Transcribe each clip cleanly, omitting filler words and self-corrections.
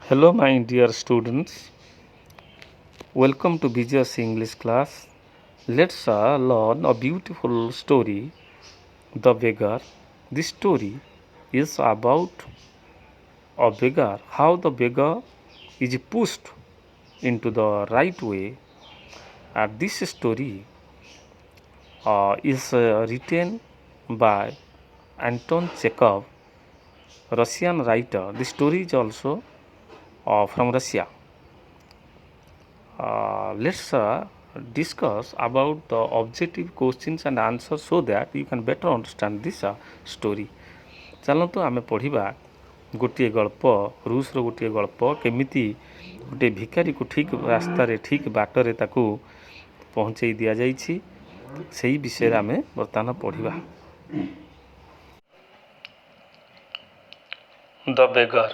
Hello, my dear students. Welcome to BGS English class. Let's learn a beautiful story, The Beggar. This story is about a beggar, how the beggar is pushed into the right way. And this story is written by Anton Chekhov, Russian writer. The story is also from Russia. Let's discuss about the objective questions and answers so that you can better understand this story. ଚାଲନ୍ତୁ ଆମେ ପଢ଼ିବା ଗୋଟିଏ ଗଳ୍ପ ରୁଷର ଗୋଟିଏ ଗଳ୍ପ କେମିତି ଗୋଟିଏ ଭିକାରୀକୁ ଠିକ୍ ରାସ୍ତାରେ ଠିକ୍ ବାଟରେ ତାକୁ ପହଞ୍ଚେଇ ଦିଆଯାଇଛି ସେହି ବିଷୟରେ ଆମେ ବର୍ତ୍ତମାନ ପଢ଼ିବା। ଦ ବେଗର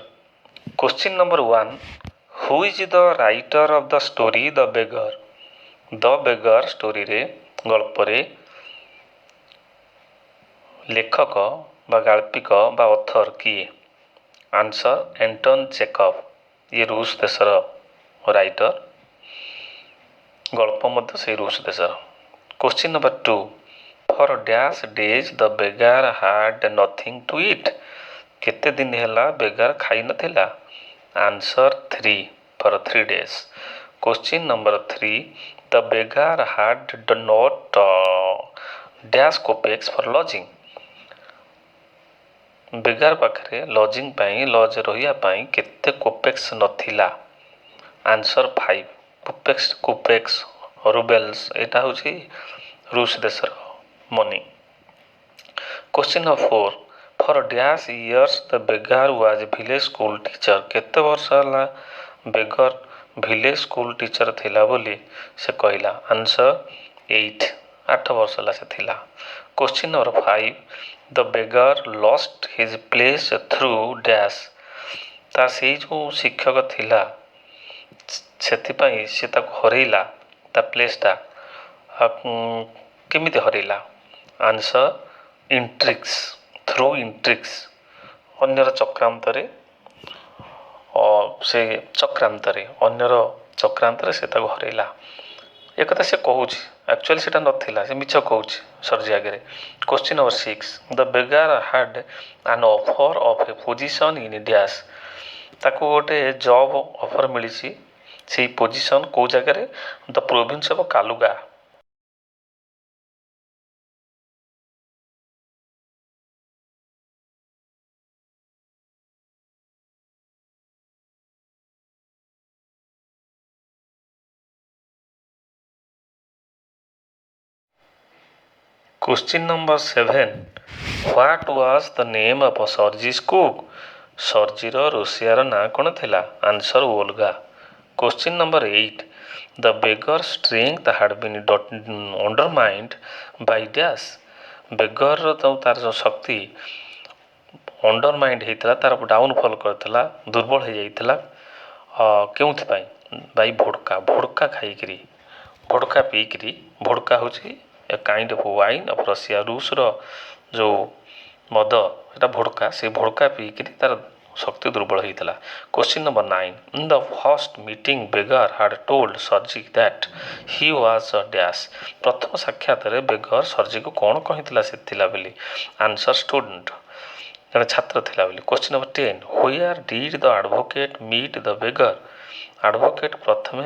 Question number 1. Who is the writer of the story The Beggar? The Beggar story रे ଗଳ୍ପରେ ଲେଖକ ବା ଗାଳ୍ପିକ ବା ଅଥର କିଏ? Answer Anton Chekhov. ଇଏ ରୁଷ ଦେଶର ରାଇଟର, ଗଳ୍ପ ମଧ୍ୟ ସେଇ ରୁଷ ଦେଶର। Question number 2. For dash days the beggar had nothing to eat. କେତେ ଦିନ ହେଲା ବେଗାର ଖାଇ ନଥିଲା? Answer 3. For 3 days. Question number 3. The beggar had not dash kopecks for lodging. ବେଗାର ପାଖରେ ଲଜିଂ ପାଇଁ ଲଜ୍ ରହିବା ପାଇଁ କେତେ କୋପେକ୍ସ ନଥିଲା? ଆନ୍ସର 5. କୋପେକ୍ସ ରୁବେଲ୍ସ ଏଇଟା ହେଉଛି ରୁଷ ଦେଶର money. Question number 4. For dash years the beggar was village school teacher. କେତେ ବର୍ଷ ହେଲା ବେଗର ଭିଲେଜ ସ୍କୁଲ ଟିଚର ଥିଲା ବୋଲି ସେ କହିଲା? ଆନ୍ସର 8. 8 ବର୍ଷ ହେଲା ସେ ଥିଲା। Question number 5. The beggar lost his place through dash. ତା ସେଇ ଯେଉଁ ଶିକ୍ଷକ ଥିଲା ସେଥିପାଇଁ ସେ ତାକୁ ହରେଇଲା, ତା ପ୍ଲେସ୍ଟା କେମିତି ହରେଇଲା? ଆନ୍ସର ଇଣ୍ଟ୍ରିକ୍ସ, ଥ୍ରୁ ଇଣ୍ଟ୍ରିକ୍ସ, ଅନ୍ୟର ଚକ୍ରାନ୍ତରେ ଅନ୍ୟର ଚକ୍ରାନ୍ତରେ ସେ ତାକୁ ହରେଇଲା। ଏକଥା ସେ କହୁଛି, ଆକ୍ଚୁଆଲି ସେଟା ନଥିଲା, ସେ ମିଛ କହୁଛି ସର୍ଜି ଆଗରେ। Question number 6. The beggar had an offer of a position in dash. ତାକୁ ଗୋଟେ ଜବ୍ ଅଫର୍ ମିଳିଛି, ସେଇ ପୋଜିସନ୍ କେଉଁ ଜାଗାରେ? ଦ province of କାଲୁଗା। Question number 7. What was the name of Sergi's cook? ସର୍ଜିର ରୋଷିଆର ନାଁ କ'ଣ ଥିଲା? Answer ଓଲଗା। Question number 8. The beggar's strength had been undermined by dash. ବେଗରର ତାର ଯେଉଁ ଶକ୍ତି ଅଣ୍ଡରମାଇଣ୍ଡ ହେଇଥିଲା, ତାର ଡାଉନଫଲ୍ କରିଥିଲା, ଦୁର୍ବଳ ହେଇଯାଇଥିଲା କେଉଁଥିପାଇଁ? ବାଇ ଭୋଡ଼କା, ଭୋଡ଼କା ଖାଇକିରି, ଭୋଡ଼କା ପିଇକିରି। ଭୋଡ଼କା ହେଉଛି a kind of wine of Russia, ରୁଷର ଯେଉଁ ମଦ ଏଟା ଭୋଡ଼କା, ସେଇ ଭୋଡ଼କା ପିଇକିରି ତାର ଶକ୍ତି ଦୁର୍ବଳ ହେଇଥିଲା। Question number 9. In the first meeting beggar had told Sergi that he was a dash. ପ୍ରଥମ ସାକ୍ଷାତରେ ବେଗର ସର୍ଜିକୁ କ'ଣ କହିଥିଲା ସେ ଥିଲା ବୋଲି? ଆନ୍ସର ଷ୍ଟୁଡେଣ୍ଟ, ଜଣେ ଛାତ୍ର ଥିଲା ବୋଲି। Question number 10. Where did the advocate meet the beggar? Advocate ପ୍ରଥମେ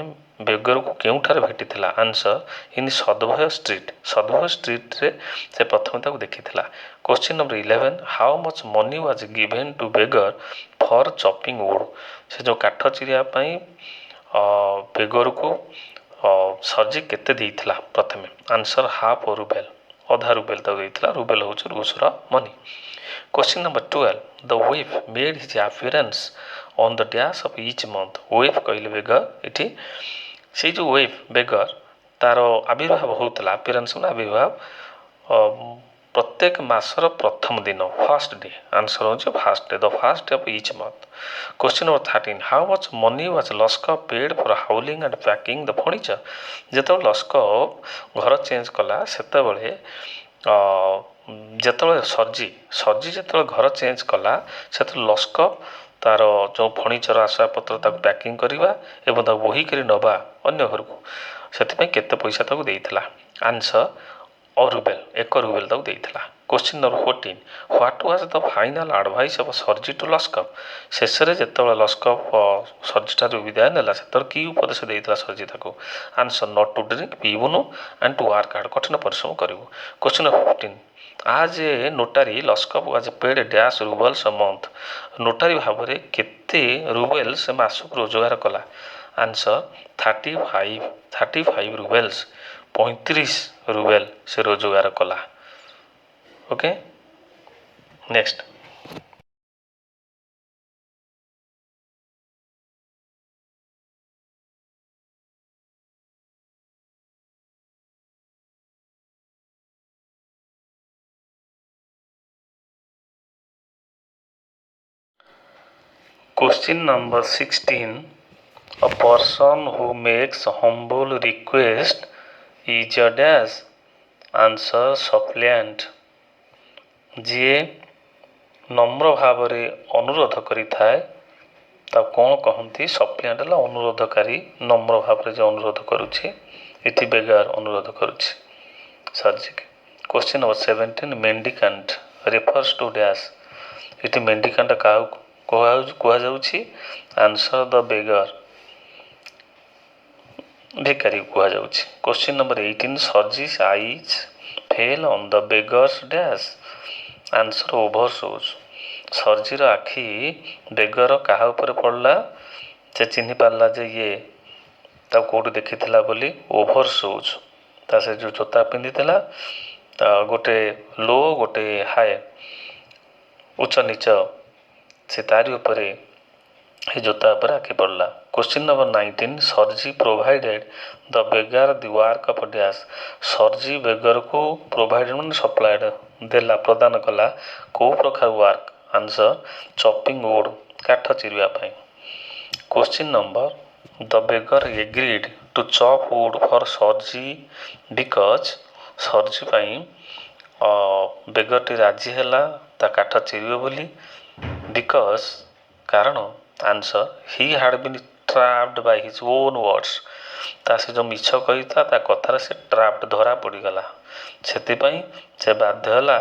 ବେଗରକୁ କେଉଁଠାରେ ଭେଟିଥିଲା? ଆନ୍ସର ଇନ୍ ସଦଭୟ ଷ୍ଟ୍ରିଟ୍, ସଦଭୟ ଷ୍ଟ୍ରିଟ୍ରେ ସେ ପ୍ରଥମେ ତାକୁ ଦେଖିଥିଲା। Question number 11. How much money was given to beggar for chopping wood? ସେ ଯେଉଁ କାଠ ଚିରିବା ପାଇଁ ବେଗରକୁ ସର୍ଜି କେତେ ଦେଇଥିଲା ପ୍ରଥମେ? ଆନ୍ସର ହାଫ୍ ରୁବେଲ, ଅଧା ରୁବେଲ ତାକୁ ଦେଇଥିଲା। ରୁବେଲ ହେଉଛି ରୁଷର money. Question number 12. The wife made his appearance on the dash of each month. ୱେଫ୍ କହିଲେ ବେଗର, ଏଠି ସେଇ ଯେଉଁ ୱେଫ୍ ବେଗର ତାର ଆବିର୍ଭାବ ହେଉଥିଲା, ଆପିରାନ୍ସ ମାନେ ଆବିର୍ଭାବ ପ୍ରତ୍ୟେକ ମାସର ପ୍ରଥମ ଦିନ, ଫାଷ୍ଟ ଡେ। ଆନ୍ସର ହେଉଛି first day, the first day of each month. Question number 13. How much money was Luskov paid for hauling and packing the furniture? ଯେତେବେଳେ ଲସ୍କଭ ଘର ଚେଞ୍ଜ କଲା ସେତେବେଳେ ଯେତେବେଳେ ସର୍ଜି ଯେତେବେଳେ ଘର ଚେଞ୍ଜ କଲା ସେତେବେଳେ ଲସ୍କଭ तार जो फर्निचर आसबाबपत्र ताको पैकिंग करवा एवं ताको बोही करी नवा अन्य घर को से केते पैसा ताको देइथिला आंसर अ रुबेल 1 रुबेल ताको देइथिला। Question number 14 what was the final advice of Sergei to Lushkoff शेष रे जेतेबेले लस्कप सर्जी ठारू विदाय नेला सेतर की उपदेश देइथिला सर्जी ताको आंसर नॉट टू ड्रिंक पीबुनु एंड टू वर्क हार्ड कठिन परिश्रम करिवु। Question number 15 as a notary Lushkoff was paid dash roubles a month notary भाव में केते रुबेल से मासक रोजगार कला आंसर 35 रुबेल्स 35 रुबेल से रोजगार कला। Okay next question number 16 a person who makes humble request is a dash answer suppliant जी नम्र भाव में अनुरोध करिथाए ता कौन कहती सप्लिएंट है अनुरोधकारी नम्र भाव में जो अनुरोध करुच्छे इति बेगार अनुरोध करुच्छे सर्जी के। Question number 17 mendicant refers to dash इति मेंडिकांट क्या कह जाउछि आंसर द बेगार भिकारी कह जाउछि। Question number 18 Sergei's eyes fell on the beggar's dash answer over shoes सर्जीर आखि बेगर क्या ऊपर पड़ला से चिन्ह पारा जे ये कौट देखी बोली ओभर शोज ता से जो जोता पिंधि गोटे लो गोटे हाई उच्च नीच से तारी उपरे जोता उपर आखि पड़ला। Question number 19 Sergei provided the beggar the work of dash Sergei beggar को प्रोवाइडेड मान सप्लाइड देला प्रदान कला को प्रकार वर्क आंसर चॉपिंग वुड काठ चिरिया पाई। Question number the beggar agreed to chop wood for Sergei because Sergei पाई बेगर टी राजी हैला ता काठ चिरियो बोली बिकज कारण answer he had been trapped by his own words ता से जो मिछ कही था ता कथार से ट्रैप्ड धरा पड़गला से बाध्य होला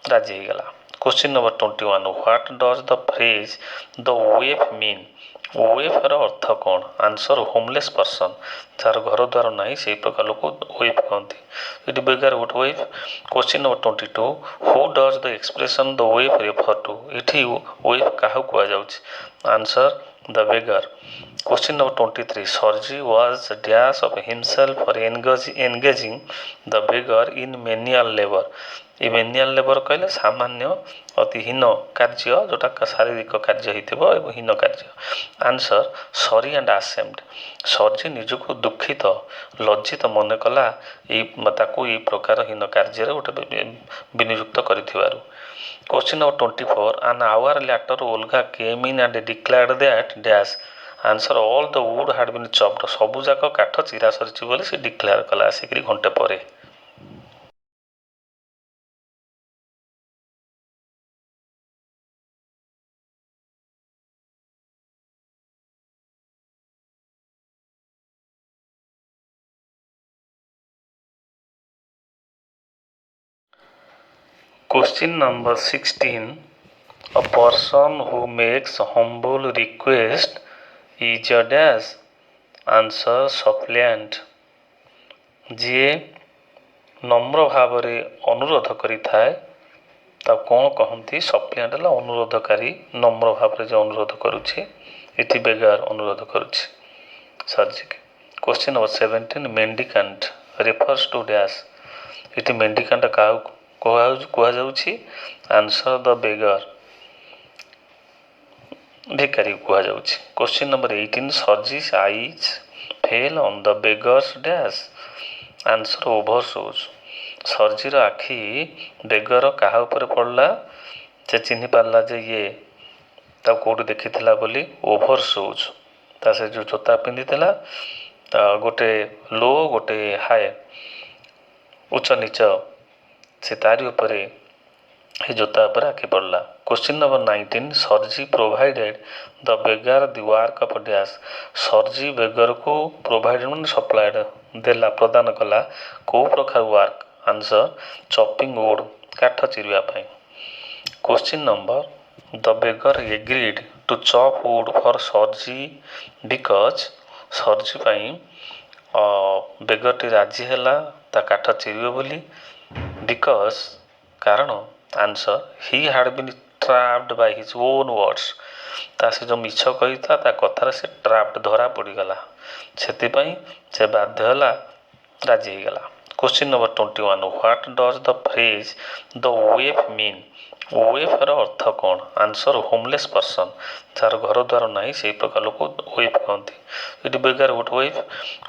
राजी हो गला। Question number 21 what does the phrase the waif mean waif र अर्थ कौन आंसर होमलेस पर्सन जार घर द्वार ना से प्रकार लोक वेफ कहते ये बेगार गोटे waif. Question number 22 who does the expression the waif refer to ये वेफ क्या कह answer the beggar. Question number 23 Sergei was dash of himself for engaging the beggar in menial labour ये मेनियल लेबर कहले सामान्य अति हीन कार्य जोटा शारीरिक कार्य होइथिबो हीन कार्य आंसर सॉरी एंड आसेम्ड सर्जी निजको दुखित लज्जित मन कला ताकू ये प्रकार हीन कार्य गोटे विनियुक्त करिथिबारु। Question number 24 an hour later Olga came in and declared that dash answer all the wood had been chopped सबू जाक काठ चिरा सरी बोली से डिक्लेयर कला आसिक घंटे पर। Question number 16 a person who makes humble request is a dash answer suppliant जी नम्र भाव में अनुरोध करिथाए ता कौन कहती सप्लिएंट है अनुरोधकारी नम्र भाव में जो अनुरोध करुच्छे इति बेगार अनुरोध करुच्छे सर्जी के। Question number 17 mendicant refers to dash इति मेंडिकांट क्या कह जाउछि आंसर द बेगार भिकारी कह जाउछि। Question number 18 Sergei's eyes fell on the beggar's dash answer over shoes सर्जीर आखि बेगर क्या ऊपर पड़ला से चिन्ह पारा जे ये कौट देखी बोली ओभर शोज ता से जो जोता पिंधि गोटे लो गोटे हाई उच्च नीच से तारी उपरे ଏ ଜୋତା ଉପରେ ଆଖି ପଡ଼ିଲା। Question number 19 Sergei provided the beggar the work of dash. Sergei ବେଗରକୁ ପ୍ରୋଭାଇଡେଡ୍ ମାନେ ସପ୍ଲାଏଡ୍ ଦେଲା ପ୍ରଦାନ କଲା କେଉଁ ପ୍ରକାର ୱାର୍କ? ଆନ୍ସର ଚପିଂ ଉଡ୍ କାଠ ଚିରିବା ପାଇଁ। Question number the beggar agreed to chop wood for Sergei because Sergei ପାଇଁ ବେଗରଟି ରାଜି ହେଲା ତା କାଠ ଚିରିବ ବୋଲି। ବିକଜ୍ କାରଣ answer he had been trapped by his own words. ତା ସେ ଯେଉଁ ମିଛ କହିଥିଲା ତା କଥାରେ ସେ ଟ୍ରାପ୍ଡ ଧରା ପଡ଼ିଗଲା, ସେଥିପାଇଁ ସେ ବାଧ୍ୟ ହେଲା ରାଜି ହେଇଗଲା। Question number 21 what does the phrase the waif mean? ୱେଫ୍ର ଅର୍ଥ କ'ଣ? ଆନ୍ସର ହୋମଲେସ୍ ପର୍ସନ୍, ଯାହାର ଘର ଦ୍ୱାର ନାହିଁ ସେଇ ପ୍ରକାର ଲୋକ ୱେଫ୍ କହନ୍ତି। ଏଠି ବେଗାର ଗୋଟେ waif.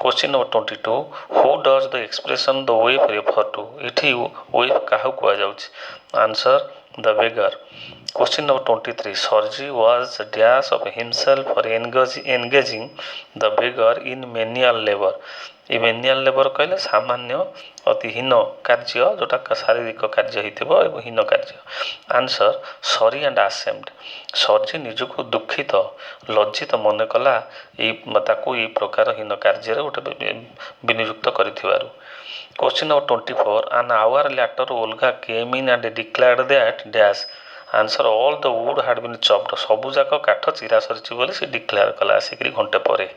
Question number 22 who does the expression the waif refer to? ଏଠି ୱେଫ୍ କାହାକୁ କୁହାଯାଉଛି? Answer the beggar. Question number 23 Sergei was dash of himself for engaging the beggar in menial labour. ଏ ମେନିଆଲ୍ ଲେବର କହିଲେ ସାମାନ୍ୟ ଅତି ହୀନ କାର୍ଯ୍ୟ, ଯେଉଁଟା ଶାରୀରିକ କାର୍ଯ୍ୟ ହେଇଥିବ ଏବଂ ହୀନ କାର୍ଯ୍ୟ। Answer sorry and ashamed. ସର୍ଜି ନିଜକୁ ଦୁଃଖିତ ଲଜ୍ଜିତ ମନେ କଲା ତାକୁ ଏଇ ପ୍ରକାର ହୀନ କାର୍ଯ୍ୟରେ ଗୋଟେ ବିନିଯୁକ୍ତ କରିଥିବାରୁ। କ୍ୱେଶ୍ଚିନ୍ ନମ୍ବର 24 ଆନ୍ hour later Olga came in and declared that dash. Answer all the wood had been chopped. ସବୁଯାକ କାଠ ଚିରା ସରିଛି ବୋଲି ସେ ଡିକ୍ଲେୟାର କଲା ଆସିକିରି ଘଣ୍ଟେ ପରେ।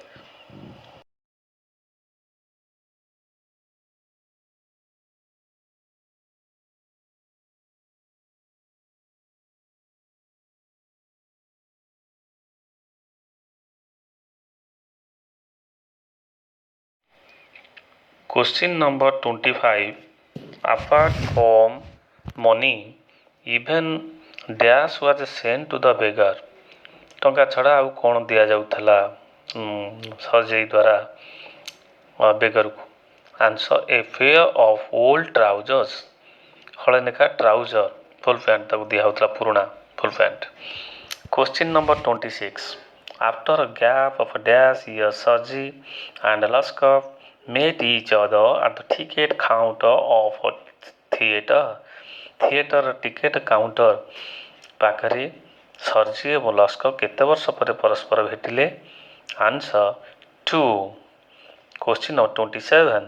Question number 25 apart from money even dash was sent to the beggar। ଟଙ୍କା ଛଡ଼ା ଆଉ କ'ଣ ଦିଆଯାଉଥିଲା ସର୍ଜେଇ ଦ୍ୱାରା ବେଗରକୁ? Answer a pair of old trousers. ହଳେ ଲେଖା ଟ୍ରାଉଜର ଫୁଲ୍ ପ୍ୟାଣ୍ଟ ତାକୁ ଦିଆହେଉଥିଲା, ପୁରୁଣା full pant. Question number 26 after a gap of dash years Sarji and Luskov met each other at the ticket counter of a theatre। Theatre ticket counter ପାଖରେ Sergei ଏବଂ Lushkoff କେତେ ବର୍ଷ ପରେ ପରସ୍ପର ଭେଟିଲେ? Answer 2। Question number 27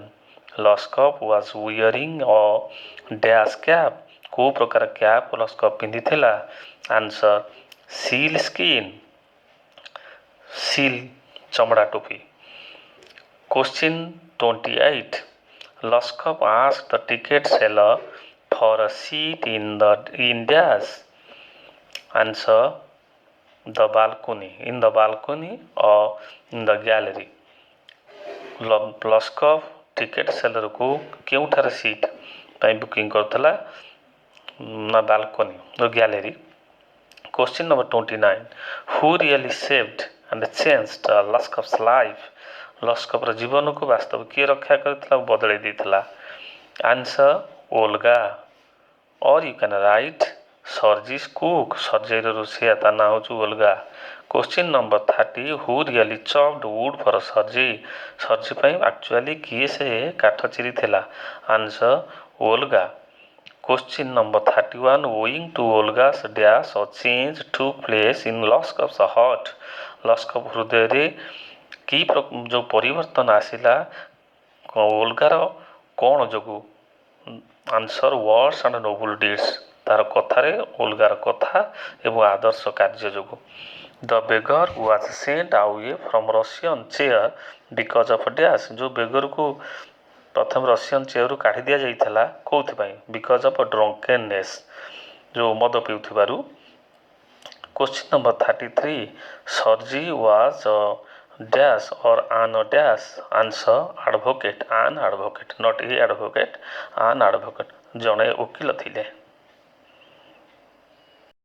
Lushkoff was wearing a dash cap. କେଉଁ ପ୍ରକାର cap Lushkoff ପିନ୍ଧିଥିଲା? ଆନ୍ସର ସିଲ୍ ସ୍କିନ୍, ସିଲ୍ ଚମଡ଼ା ଟୋପି। Question 28 Lushkoff asked the ticket seller for a seat in dash. Answer the balcony, in the balcony or in the gallery. Lushkoff ticket ସେଲରକୁ କେଉଁଠାରେ seat ପାଇଁ booking କରିଥିଲା? ନା balcony gallery. Question number 29 who really saved and changed Lushkoff's life. ଲସ୍କଭର ଜୀବନକୁ ବାସ୍ତବ କିଏ ରକ୍ଷା କରିଥିଲା ଓ ବଦଳାଇ ଦେଇଥିଲା? Answer Olga. Or you can write Sergei's cook. ସର୍ଜେଇର ରୋଷେଇଆ ତା ନାଁ ହେଉଛି Olga. Question number 30 who really chopped wood for Sergei. Sergei ପାଇଁ ଆକ୍ଚୁଆଲି କିଏ ସେ କାଠ ଚିରିଥିଲା? Answer Olga. Question number 31 owing to Olga's dash a change took place in Lushkoff's heart. Lushkoff ହୃଦୟରେ କି ଯେଉଁ ପରିବର୍ତ୍ତନ ଆସିଲା ଓଲଗାର କ'ଣ ଯୋଗୁଁ? Answer words and noble deeds. ତାର କଥାରେ ଓଲଗାର କଥା ଏବଂ ଆଦର୍ଶ କାର୍ଯ୍ୟ ଯୋଗୁଁ। The beggar was sent away from Russian chair because of dash. ଯେଉଁ ବେଗରକୁ ପ୍ରଥମେ ରସିଆନ୍ ଚେୟାରରୁ କାଢ଼ି ଦିଆଯାଇଥିଲା କେଉଁଥିପାଇଁ? ବିକଜ୍ ଅଫ୍ ଡ୍ରଙ୍କେନନେସ୍, ଯେଉଁ ମଦ ପିଉଥିବାରୁ। କ୍ୱେଶ୍ଚିନ୍ ନମ୍ବର 33 ସର୍ଜି ୱାଜ୍ ଡ୍ୟାସ୍ ଅର୍ ଆନ୍ ଡ୍ୟାସ୍। ଆନ୍ସର ଆଡ଼ଭୋକେଟ୍, ଆନ୍ ଆଡ଼ଭୋକେଟ୍, ନଟ୍ ଏ ଆଡ଼ଭୋକେଟ୍, ଆନ୍ ଆଡ଼ଭୋକେଟ୍, ଜଣେ ଓକିଲ ଥିଲେ।